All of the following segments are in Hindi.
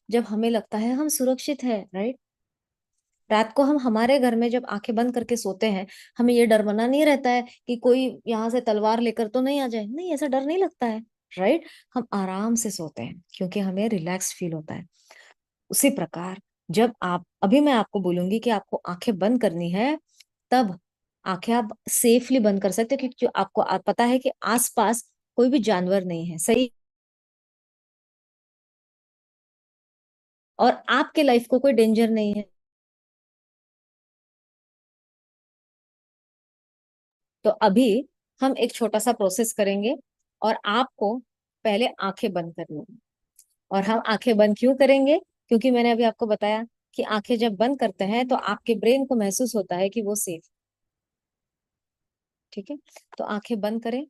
जब हमें लगता है हम सुरक्षित है, राइट। रात को हम हमारे घर में जब आंखें बंद करके सोते हैं, हमें ये डर बना नहीं रहता है कि कोई यहाँ से तलवार लेकर तो नहीं आ जाए, नहीं, ऐसा डर नहीं लगता है, राइट। हम आराम से सोते हैं क्योंकि हमें रिलैक्स फील होता है। उसी प्रकार जब आप, अभी मैं आपको बोलूंगी कि आपको आंखें बंद करनी है, तब आंखें आप सेफली बंद कर सकते हैं क्योंकि आपको पता है कि आसपास कोई भी जानवर नहीं है, सही, और आपके लाइफ को कोई डेंजर नहीं है। तो अभी हम एक छोटा सा प्रोसेस करेंगे और आपको पहले आंखें बंद करनी है। और हम आंखें बंद क्यों करेंगे? क्योंकि मैंने अभी आपको बताया कि आंखें जब बंद करते हैं तो आपके ब्रेन को महसूस होता है कि वो सेफ। ठीक है, तो आंखें बंद करें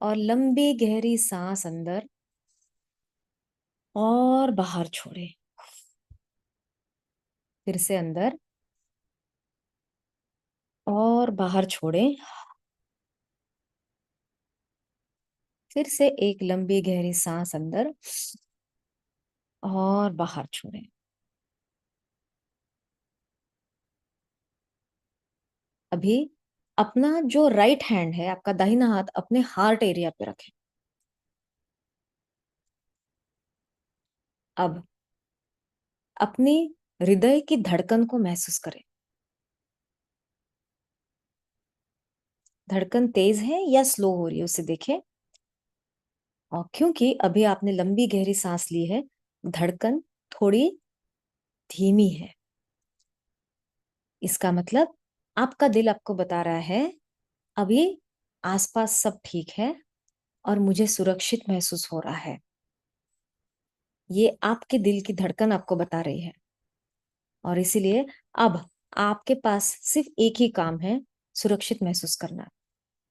और लंबी गहरी सांस अंदर और बाहर छोड़े। फिर से अंदर और बाहर छोड़े। फिर से एक लंबी गहरी सांस अंदर और बाहर छोड़े। अभी अपना जो राइट हैंड है, आपका दाहिना हाथ, अपने हार्ट एरिया पे रखें। अब अपनी हृदय की धड़कन को महसूस करें। धड़कन तेज है या स्लो हो रही है उसे देखें। और क्योंकि अभी आपने लंबी गहरी सांस ली है, धड़कन थोड़ी धीमी है। इसका मतलब आपका दिल आपको बता रहा है अभी आसपास सब ठीक है और मुझे सुरक्षित महसूस हो रहा है। ये आपके दिल की धड़कन आपको बता रही है। और इसीलिए अब आपके पास सिर्फ एक ही काम है, सुरक्षित महसूस करना।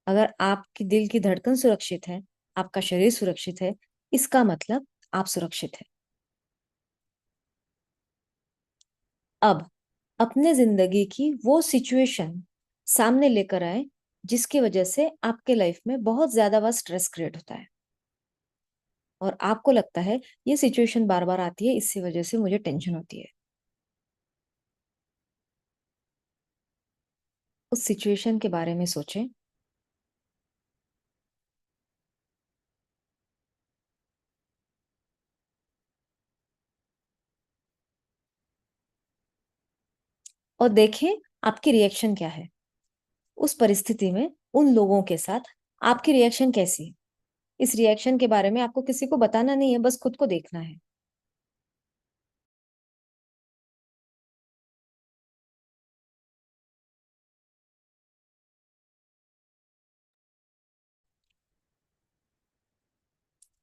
अगर आपकी दिल की धड़कन सुरक्षित है, आपका शरीर सुरक्षित है, इसका मतलब आप सुरक्षित है। अब अपने जिंदगी की वो सिचुएशन सामने लेकर आए जिसकी वजह से आपके लाइफ में बहुत ज्यादा वह स्ट्रेस क्रिएट होता है और आपको लगता है ये सिचुएशन बार बार आती है, इसी वजह से मुझे टेंशन होती है। उस सिचुएशन के बारे में सोचें और देखें आपकी रिएक्शन क्या है उस परिस्थिति में, उन लोगों के साथ आपकी रिएक्शन कैसी है। इस रिएक्शन के बारे में आपको किसी को बताना नहीं है, बस खुद को देखना है।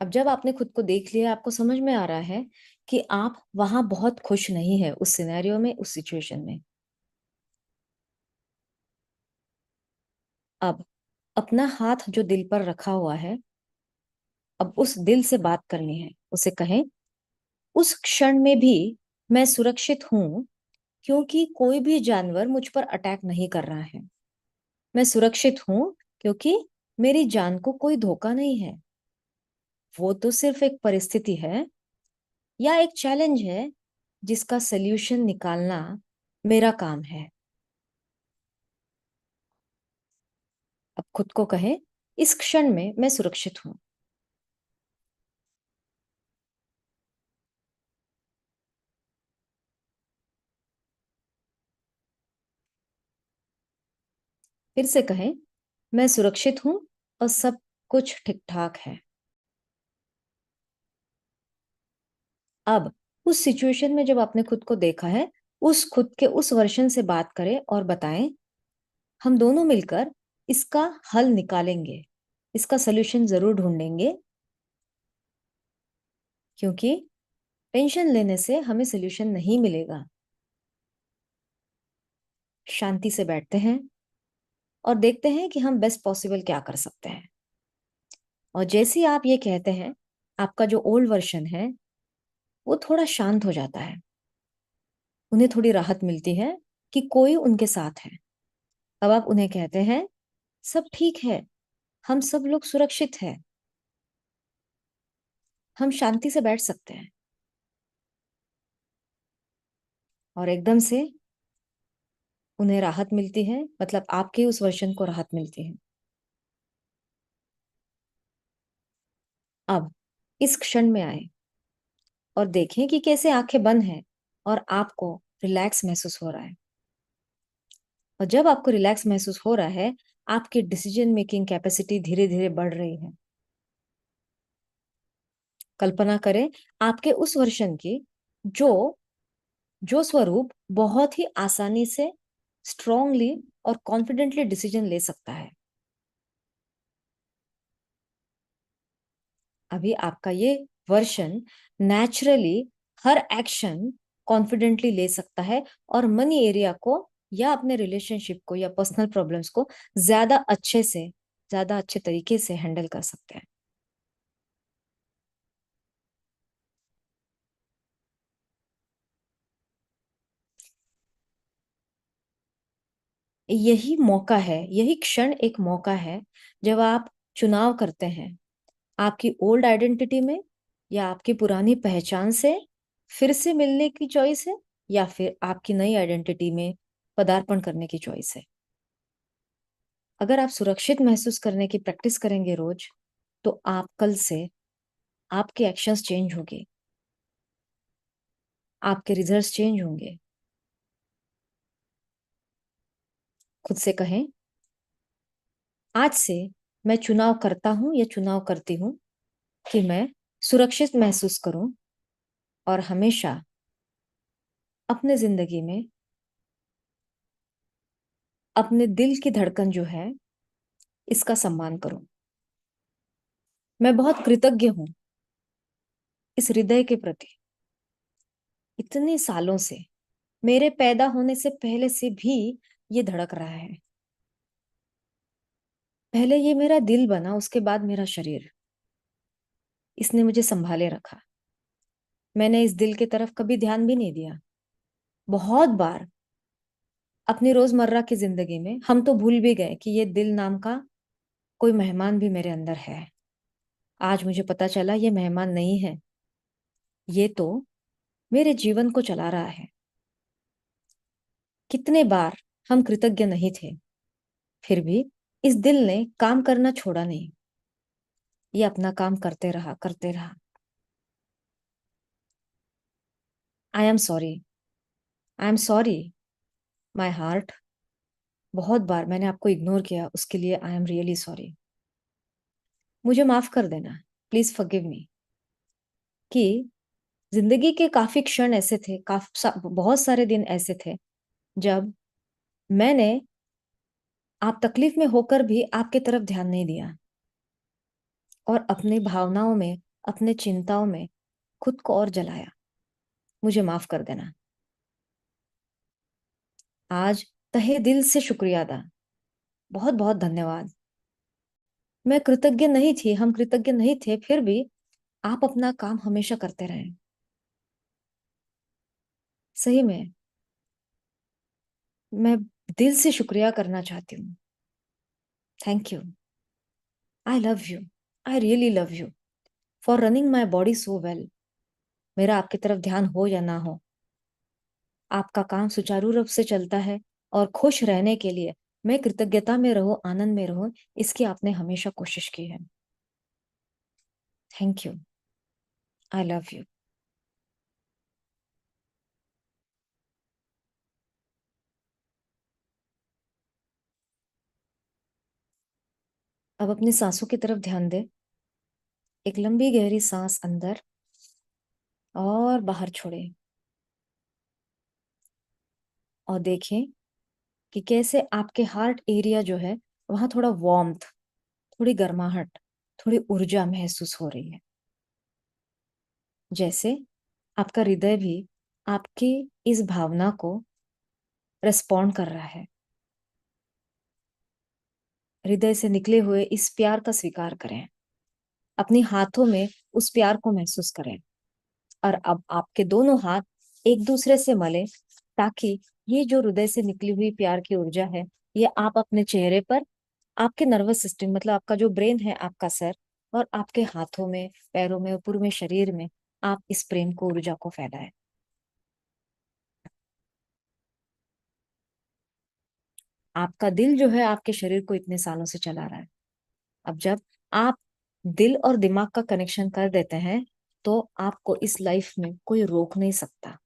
अब जब आपने खुद को देख लिया, आपको समझ में आ रहा है कि आप वहां बहुत खुश नहीं है उस सिनेरियो में, उस सिचुएशन में। अब अपना हाथ जो दिल पर रखा हुआ है, अब उस दिल से बात करनी है। उसे कहें उस क्षण में भी मैं सुरक्षित हूं क्योंकि कोई भी जानवर मुझ पर अटैक नहीं कर रहा है। मैं सुरक्षित हूं क्योंकि मेरी जान को कोई धोखा नहीं है। वो तो सिर्फ एक परिस्थिति है या एक चैलेंज है जिसका सल्यूशन निकालना मेरा काम है। अब खुद को कहे इस क्षण में मैं सुरक्षित हूं। फिर से कहें मैं सुरक्षित हूं और सब कुछ ठीक ठाक है। अब उस सिचुएशन में जब आपने खुद को देखा है, उस खुद के उस वर्जन से बात करें और बताएं हम दोनों मिलकर इसका हल निकालेंगे, इसका सलूशन जरूर ढूंढेंगे। क्योंकि टेंशन लेने से हमें सलूशन नहीं मिलेगा। शांति से बैठते हैं और देखते हैं कि हम बेस्ट पॉसिबल क्या कर सकते हैं। और जैसे ही आप ये कहते हैं, आपका जो ओल्ड वर्जन है वो थोड़ा शांत हो जाता है। उन्हें थोड़ी राहत मिलती है कि कोई उनके साथ है। अब आप उन्हें कहते हैं सब ठीक है, हम सब लोग सुरक्षित हैं, हम शांति से बैठ सकते हैं। और एकदम से उन्हें राहत मिलती है, मतलब आपके उस वर्जन को राहत मिलती है। अब इस क्षण में आए और देखें कि कैसे आंखें बंद हैं और आपको रिलैक्स महसूस हो रहा है। और जब आपको रिलैक्स महसूस हो रहा है, आपकी डिसीजन मेकिंग कैपेसिटी धीरे धीरे बढ़ रही है। कल्पना करें आपके उस वर्जन की जो जो स्वरूप बहुत ही आसानी से, स्ट्रांगली और कॉन्फिडेंटली डिसीजन ले सकता है। अभी आपका ये वर्जन नेचुरली हर एक्शन कॉन्फिडेंटली ले सकता है और मनी एरिया को या अपने रिलेशनशिप को या पर्सनल प्रॉब्लम्स को ज्यादा अच्छे से, ज्यादा अच्छे तरीके से हैंडल कर सकते हैं। यही मौका है, यही क्षण एक मौका है जब आप चुनाव करते हैं, आपकी ओल्ड आइडेंटिटी में या आपकी पुरानी पहचान से फिर से मिलने की चॉइस है, या फिर आपकी नई आइडेंटिटी में पदार्पण करने की चॉइस है। अगर आप सुरक्षित महसूस करने की प्रैक्टिस करेंगे रोज, तो आप कल से आपके एक्शंस चेंज होंगे, आपके रिजल्ट्स चेंज होंगे। खुद से कहें, आज से मैं चुनाव करता हूं या चुनाव करती हूं कि मैं सुरक्षित महसूस करूं और हमेशा अपने जिंदगी में अपने दिल की धड़कन जो है इसका सम्मान करूं। मैं बहुत कृतज्ञ हूं इस हृदय के प्रति। इतने सालों से, मेरे पैदा होने से पहले से भी ये धड़क रहा है। पहले ये मेरा दिल बना, उसके बाद मेरा शरीर। इसने मुझे संभाले रखा। मैंने इस दिल की तरफ कभी ध्यान भी नहीं दिया। बहुत बार अपनी रोजमर्रा की जिंदगी में हम तो भूल भी गए कि ये दिल नाम का कोई मेहमान भी मेरे अंदर है। आज मुझे पता चला ये मेहमान नहीं है, ये तो मेरे जीवन को चला रहा है। कितने बार हम कृतज्ञ नहीं थे, फिर भी इस दिल ने काम करना छोड़ा नहीं। ये अपना काम करते रहा, करते रहा। I am sorry, I am sorry my heart. बहुत बार मैंने आपको इग्नोर किया, उसके लिए आई एम रियली सॉरी। मुझे माफ कर देना, प्लीज फॉरगिव मी। कि जिंदगी के काफी क्षण ऐसे थे, बहुत सारे दिन ऐसे थे जब मैंने आप तकलीफ में होकर भी आपके तरफ ध्यान नहीं दिया और अपनी भावनाओं में, अपने चिंताओं में खुद को और जलाया। मुझे माफ कर देना। आज तहे दिल से शुक्रिया अदा, बहुत बहुत धन्यवाद। मैं कृतज्ञ नहीं थी, हम कृतज्ञ नहीं थे, फिर भी आप अपना काम हमेशा करते रहे। सही में मैं दिल से शुक्रिया करना चाहती हूँ। Thank you. I love you. I really love you for running my body so well. मेरा आपकी तरफ ध्यान हो या ना हो, आपका काम सुचारू रूप से चलता है और खुश रहने के लिए मैं कृतज्ञता में रहूं, आनंद में रहूं, इसकी आपने हमेशा कोशिश की है। Thank you. I love you. अब अपनी सांसों की तरफ ध्यान दें। एक लंबी गहरी सांस अंदर और बाहर छोड़े और देखें कि कैसे आपके हार्ट एरिया जो है वहां थोड़ा वार्मथ, थोड़ी गर्माहट, थोड़ी ऊर्जा महसूस हो रही है। जैसे आपका हृदय भी आपकी इस भावना को रिस्पॉन्ड कर रहा है। हृदय से निकले हुए इस प्यार का स्वीकार करें। अपने हाथों में उस प्यार को महसूस करें और अब आपके दोनों हाथ एक दूसरे से मले, ताकि ये जो हृदय से निकली हुई प्यार की ऊर्जा है, ये आप अपने चेहरे पर, आपके नर्वस सिस्टम, मतलब आपका जो ब्रेन है, आपका सर, और आपके हाथों में, पैरों में, पूरे में शरीर में आप इस प्रेम को, ऊर्जा को फैलाएं। आपका दिल जो है आपके शरीर को इतने सालों से चला रहा है। अब जब आप दिल और दिमाग का कनेक्शन कर देते हैं तो आपको इस लाइफ में कोई रोक नहीं सकता।